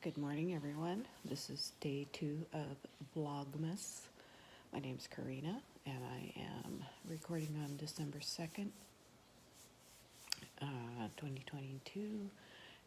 Good morning, everyone. This is day 2 of Vlogmas. My name is Karina, and I am recording on December 2nd, 2022,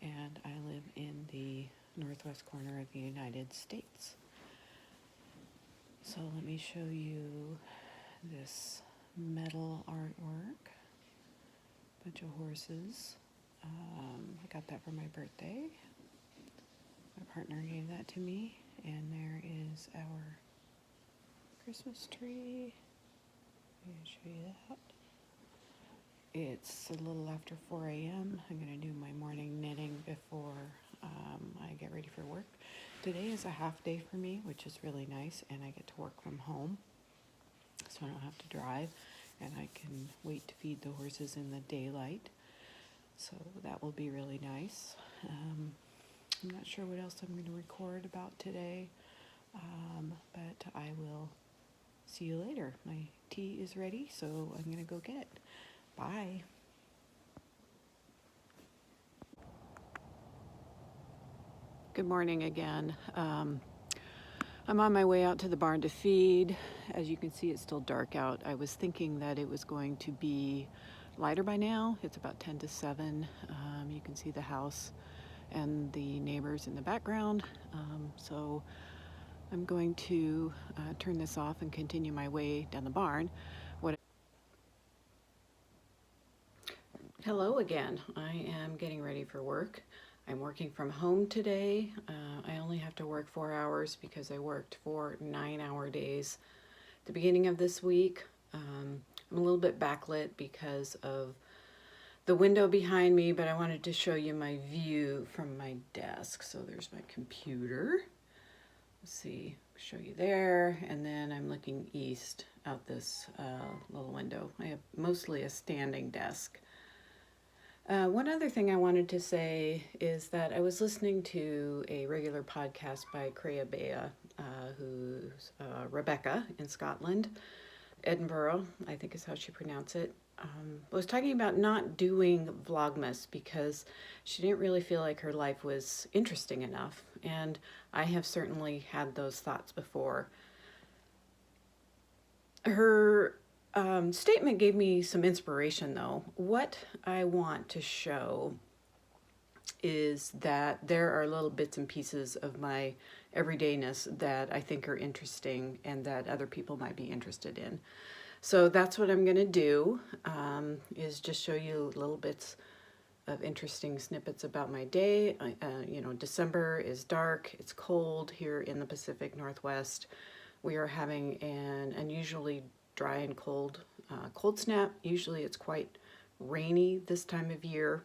and I live in the northwest corner of the United States. So let me show you this metal artwork, bunch of horses. I got that for my birthday. My partner gave that to me, and there is our Christmas tree. Let me show you that. It's a little after 4 a.m. I'm going to do my morning knitting before I get ready for work. Today is a half day for me, which is really nice, and I get to work from home, so I don't have to drive, and I can wait to feed the horses in the daylight. So that will be really nice. I'm not sure what else I'm going to record about today, but I will see you later. My tea is ready, so I'm going to go get it. Bye. Good morning again. I'm on my way out to the barn to feed. As you can see, it's still dark out. I was thinking that it was going to be lighter by now. It's about 10 to 7. You can see the house and the neighbors in the background. So I'm going to turn this off and continue my way down the barn. Hello again. I am getting ready for work. I'm working from home today. I only have to work 4 hours because I worked 4 9-hour days at the beginning of this week. I'm a little bit backlit because of the window behind me, but I wanted to show you my view from my desk. So there's my computer. Let's see, show you there, and then I'm looking east out this little window. I have mostly a standing desk. One other thing I wanted to say is that I was listening to a regular podcast by Crea Bea, who's Rebecca in Scotland, Edinburgh, I think is how she pronounced it. Was talking about not doing Vlogmas because she didn't really feel like her life was interesting enough, and I have certainly had those thoughts before. Her statement gave me some inspiration, though. What I want to show is that there are little bits and pieces of my everydayness that I think are interesting and that other people might be interested in. So that's what I'm going to do, is just show you little bits of interesting snippets about my day. December is dark, it's cold here in the Pacific Northwest. We are having an unusually dry and cold snap. Usually it's quite rainy this time of year.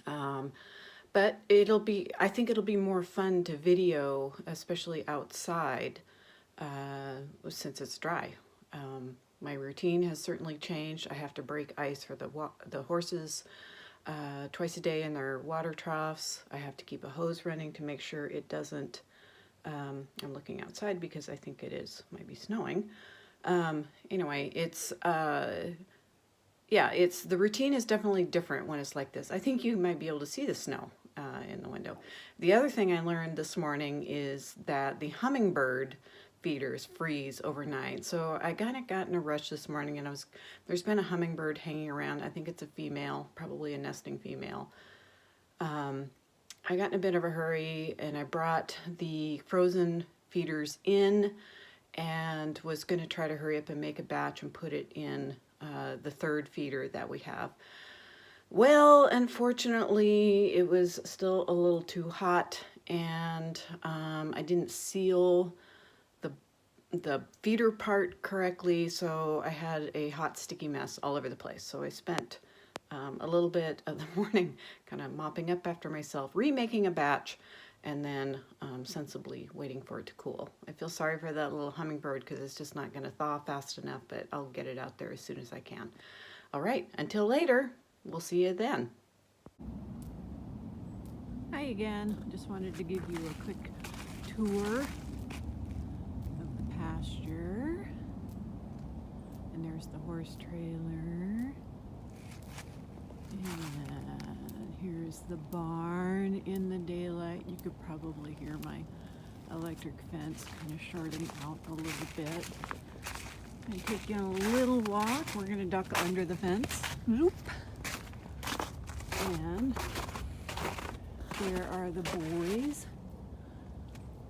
But I think it'll be more fun to video, especially outside, since it's dry. My routine has certainly changed. I have to break ice for the horses twice a day in their water troughs. I have to keep a hose running to make sure it doesn't, I'm looking outside because I think might be snowing. Anyway, the routine is definitely different when it's like this. I think you might be able to see the snow in the window. The other thing I learned this morning is that the hummingbird feeders freeze overnight. So I kind of got in a rush this morning, and there's been a hummingbird hanging around. I think it's a female, probably a nesting female. I got in a bit of a hurry, and I brought the frozen feeders in and was going to try to hurry up and make a batch and put it in the third feeder that we have. Well, unfortunately, it was still a little too hot, and I didn't seal the feeder part correctly, so I had a hot, sticky mess all over the place. So I spent a little bit of the morning kind of mopping up after myself, remaking a batch, and then sensibly waiting for it to cool. I feel sorry for that little hummingbird because it's just not going to thaw fast enough, but I'll get it out there as soon as I can. All right, until later, we'll see you then. Hi again. Just wanted to give you a quick tour of the pasture. And there's the horse trailer. And Here's the barn in the daylight. You could probably hear my electric fence kind of shorting out a little bit. I'm going to take you on a little walk. We're going to duck under the fence. Zoop. And there are the boys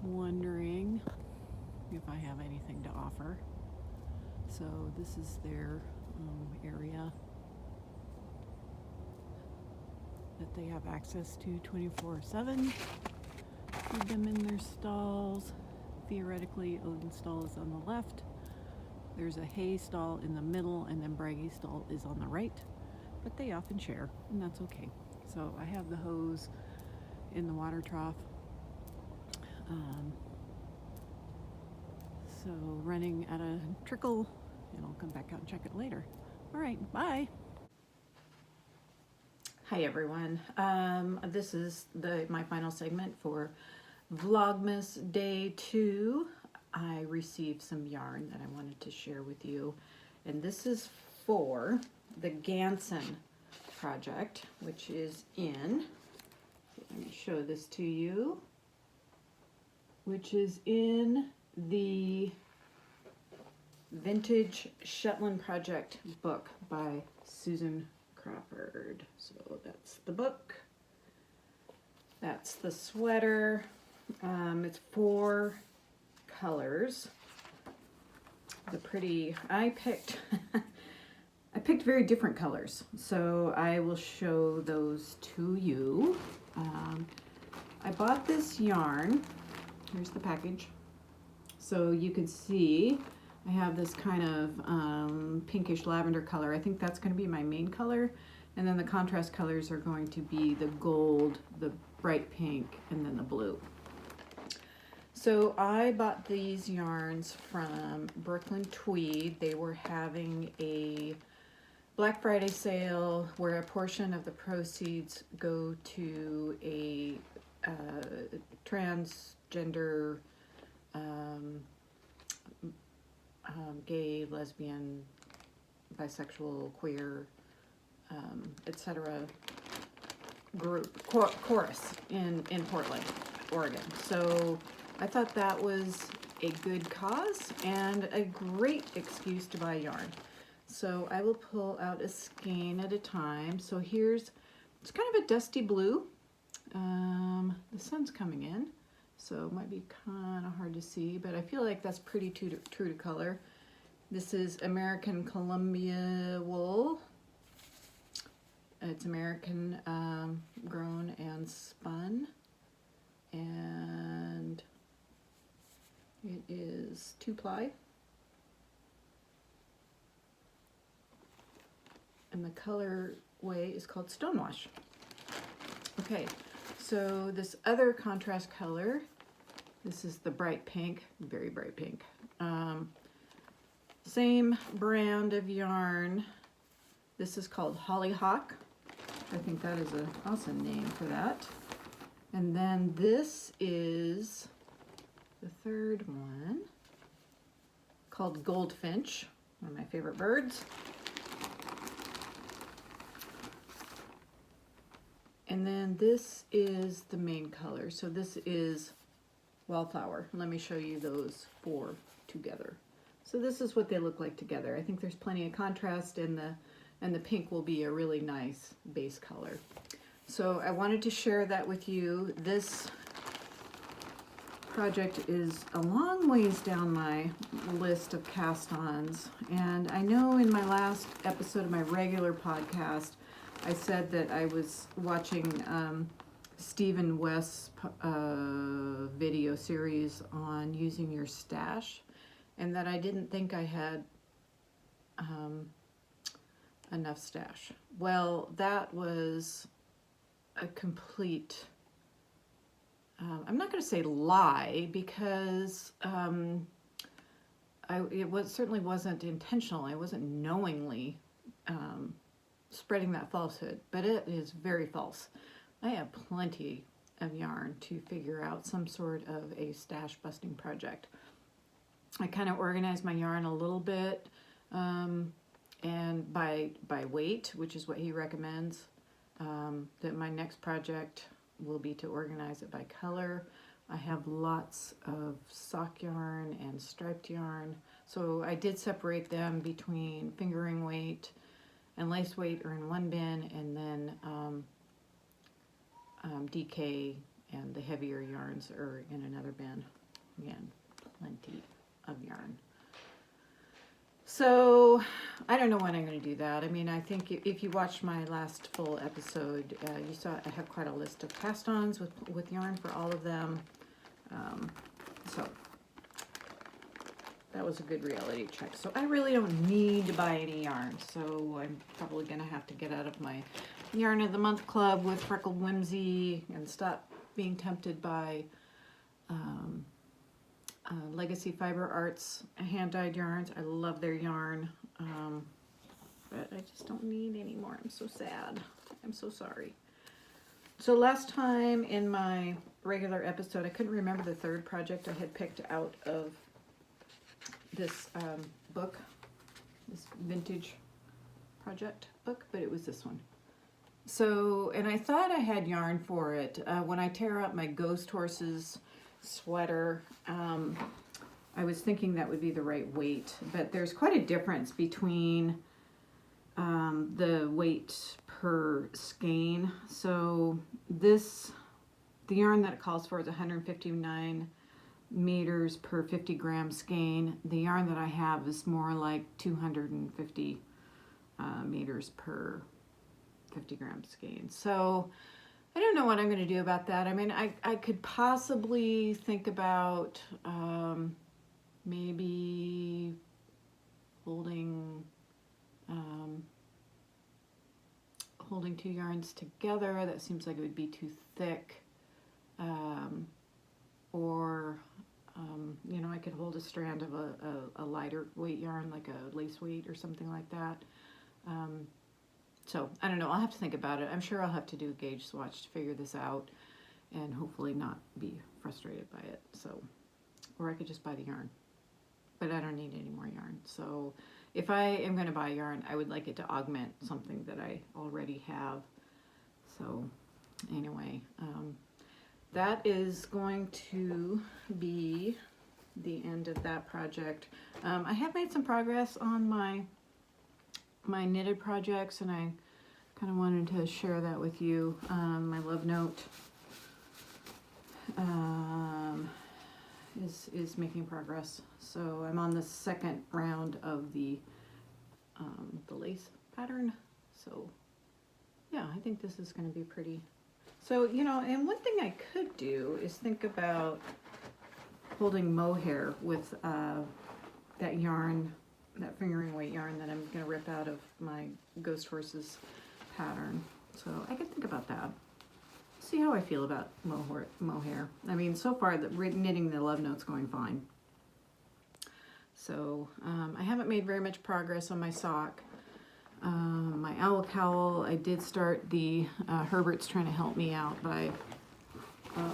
wondering if I have anything to offer. So this is their area that they have access to 24/7. Feed them in their stalls. Theoretically, Odin's stall is on the left. There's a hay stall in the middle, and then Braggy's stall is on the right. But they often share, and that's okay. So I have the hose in the water trough. So running at a trickle, and I'll come back out and check it later. All right, bye. Hi everyone. This is my final segment for Vlogmas Day 2. I received some yarn that I wanted to share with you, and this is for the Ganson project, which is in, let me show this to you, which is in the Vintage Shetland Project book by Susan Crawford. So that's the book. That's the sweater. It's 4 colors. The pretty, I picked very different colors, so I will show those to you. I bought this yarn. Here's the package. So you can see I have this kind of pinkish lavender color. I think that's going to be my main color. And then the contrast colors are going to be the gold, the bright pink, and then the blue. So I bought these yarns from Brooklyn Tweed. They were having a Black Friday sale where a portion of the proceeds go to a transgender, gay, lesbian, bisexual, queer, etc. group, chorus in Portland, Oregon. So I thought that was a good cause and a great excuse to buy yarn. So I will pull out a skein at a time. So here's, it's kind of a dusty blue. The sun's coming in, so it might be kind of hard to see, but I feel like that's pretty true to color. This is American Columbia wool. It's American grown and spun, and it is 2-ply. And the colorway is called Stonewash. Okay, so this other contrast color, this is the bright pink, very bright pink. Same brand of yarn. This is called Hollyhock. I think that is an awesome name for that. And then this is the third one, called Goldfinch, one of my favorite birds. And then this is the main color. So this is Wildflower. Let me show you those 4 together. So this is what they look like together. I think there's plenty of contrast, and the pink will be a really nice base color. So I wanted to share that with you. This project is a long ways down my list of cast-ons, and I know in my last episode of my regular podcast I said that I was watching Stephen West's video series on using your stash, and that I didn't think I had enough stash. Well, that was a complete, I'm not going to say lie, because certainly wasn't intentional. I wasn't knowingly spreading that falsehood, but it is very false. I have plenty of yarn to figure out some sort of a stash busting project. I kind of organize my yarn a little bit, and by weight, which is what he recommends. that my next project will be to organize it by color. I have lots of sock yarn and striped yarn. So I did separate them between fingering weight and lace weight are in one bin, and then DK and the heavier yarns are in another bin. Again, plenty of yarn. So I don't know when I'm going to do that. I mean, I think if you watched my last full episode, you saw I have quite a list of cast-ons with yarn for all of them. So that was a good reality check. So I really don't need to buy any yarn. So I'm probably going to have to get out of my Yarn of the Month Club with Freckled Whimsy and stop being tempted by Legacy Fiber Arts hand-dyed yarns. I love their yarn, but I just don't need any more. I'm so sad. I'm so sorry. So last time in my regular episode, I couldn't remember the third project I had picked out of this book, this vintage project book, but it was this one. So, and I thought I had yarn for it. When I tear up my Ghost Horses sweater, I was thinking that would be the right weight, but there's quite a difference between the weight per skein. So the yarn that it calls for is 159 meters per 50 gram skein. The yarn that I have is more like 250 meters per 50 gram skein. So I don't know what I'm going to do about that. I mean, I could possibly think about maybe holding two yarns together. That seems like it would be too thick. Or you know, I could hold a strand of a lighter weight yarn, like a lace weight or something like that. So I don't know, I'll have to think about it. I'm sure I'll have to do a gauge swatch to figure this out and hopefully not be frustrated by it. So, or I could just buy the yarn, but I don't need any more yarn. So if I am going to buy yarn, I would like it to augment something that I already have. So anyway, that is going to be the end of that project. I have made some progress on my knitted projects, and I kind of wanted to share that with you. My love note is making progress. So I'm on the second round of the lace pattern. So yeah, I think this is going to be pretty. So, you know, and one thing I could do is think about holding mohair with that yarn, that fingering weight yarn that I'm going to rip out of my Ghost Horses pattern. So I could think about that. See how I feel about mohair. I mean, so far knitting the love note's going fine. So I haven't made very much progress on my sock. My owl cowl, I did start the, Herbert's trying to help me out by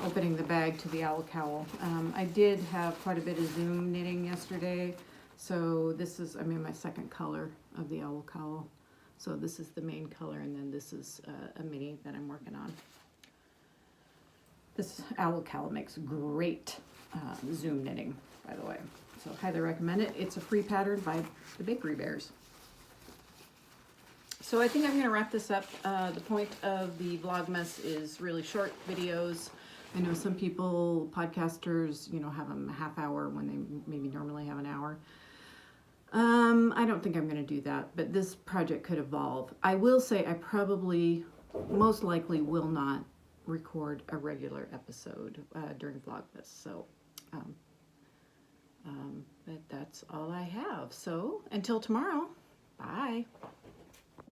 opening the bag to the owl cowl. I did have quite a bit of Zoom knitting yesterday, so this is, I'm in my second color of the owl cowl. So this is the main color, and then this is a mini that I'm working on. This owl cowl makes great Zoom knitting, by the way. So highly recommend it. It's a free pattern by the Bakery Bears. So I think I'm going to wrap this up. The point of the Vlogmas is really short videos. I know some people, podcasters, you know, have them a half hour when they maybe normally have an hour. I don't think I'm going to do that, but this project could evolve. I will say I probably, most likely, will not record a regular episode during Vlogmas. So, but that's all I have. So until tomorrow, bye.